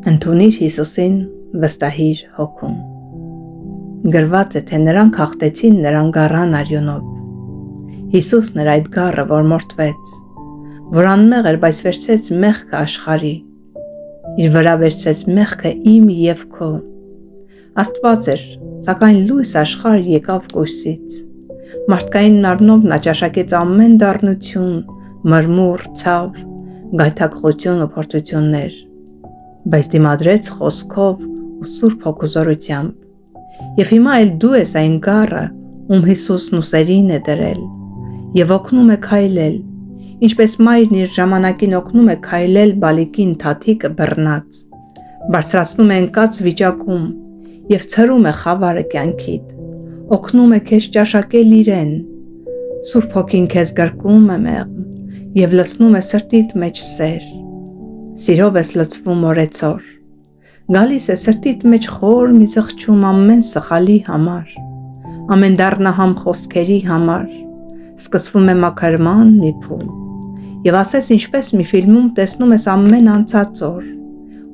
Ընդունիր Հիսուսին, վստահիր հոգուն։ Գրված է, թե նրանք հաղթեցին նրան գառան արյունով։ Հիսուսն էր այդ գառը, որ մորթվեց, որ անմեղ էր, բայց վերցրեց մեղքը աշխարհի, իր վրա վերցրեց մեղքը իմ և քո։ Աստված էր, սակայն լույս աշխարհ եկավ կույսից։ Մարդկային մարմնով նա ճաշակեց ամեն դառնություն, մրմուռ, ցավ, գայթակղություն ու փորձություններ, բայց դիմադրեց խոսքով ու Սուրբ Հոգու զորությամբ։ Եվ հիմա էլ դու ես այն գառը, ում Հիսուսն ուսերին է դրել, եւ օգնում է քայլել, ինչպես մայրն իր ժամանակին օգնում է քայլել բալիկին թաթիկը բռնած, բարձրացնում է ընկած վիճակում եւ ցրում է խավարը կյանքիդ, օգնում է քեզ ճաշակել իրեն։ Սուրբ Հոգին քեզ գրկում է մեղմ եւ լցնում է սրտիդ մեջ սեր։ Սիրով ես լցվում օրեցօր։ Գալիս է սրտիդ մեջ խոր մի զղջում ամեն սխալի համար, ամեն դառնահամ խոսքերի համար, սկսվում է մաքրման մի փուլ։ Եվ ասես ինչպես մի ֆիլմում տեսնում ես ամեն անցած օր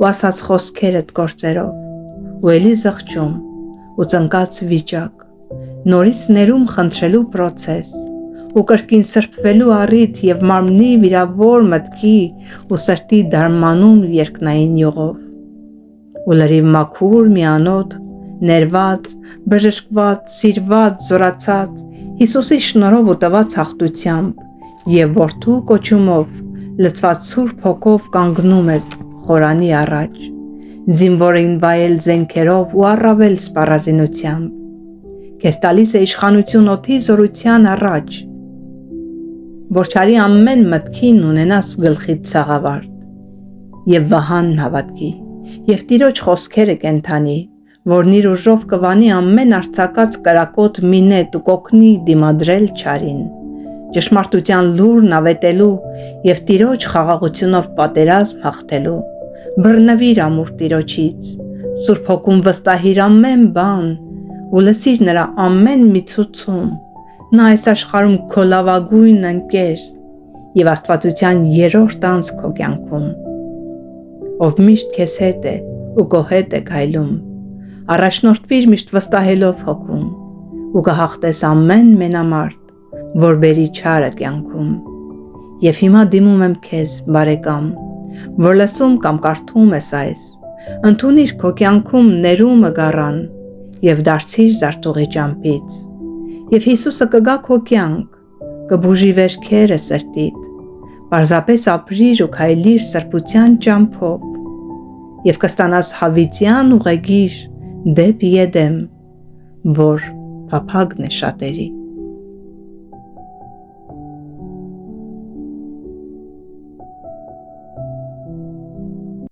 ու ասած խոսքերդ գործերով, ու էլի զղջում ու ծնկած վիճակ, նորից ներում խնդրելու պրոցես, ու կրկին սրբվելու առիթ եւ մարմնի վիրավոր մտքի ու սրտի դարմանում երկնային յուղով, ու լրիվ մաքուր միանոտ, ներված, բժշկված, սիրված, զորացած, Հիսուսի շնորհով ու տված հաղթությամբ եւ որդու կոչումով լցված Սուրբ Հոգով կանգնում ես խորանի առաջ, զինվորին վայել զենքերով ու առավել սպառազինությամբ։ Քեզ տալիս է իշխանություն օդի զորության առաջ, որ չարի ամեն մտքին ունենաս գլխիդ սաղավարտ եւ վահան հավատքի եւ Տիրոջ խոսքերը կենթանի, որն իր ուժով կվանի ամեն արձակած կրակոտ մինետ ու կօգնի դիմադրել չարին, ճշմարտության լուրն ավետելու եւ Տիրոջ խաղաղությունով պատերազմ հաղթելու։ Բռնվիր ամուր Տիրոջից, Սուրբ Հոգուն վստահիր ամեն բան ու լսիր նրա ամեն մի ցուցում։ Նա այս աշխարհում քո լավագույն ընկեր եւ աստվածության երրորդ անձ քո կյանքում, ով միշտ քեզ հետ է ու քո հետ է քայլում։ Առաջնորդվիր միշտ վստահելով Հոգուն ու կհաղթես ամեն մենամարտ, որ բերի չարը կյանքում։ Եվ հիմա դիմում եմ քեզ, բարեկամ, որ լսում կամ կարդում ես այս, ընդունիր քո կյանքում ներումը գառան եւ դարձիր զարթուղի ճամփից։ Եվ Հիսուսը կգա քո կյանք, կբուժի վերքերը սրտիդ, պարզապես ապրիր ու քայլիր սրբության ճամփով եւ կստանաս հավիտյան ուղեգիր դեպի Եդեմ, որ փափագն է շատերի։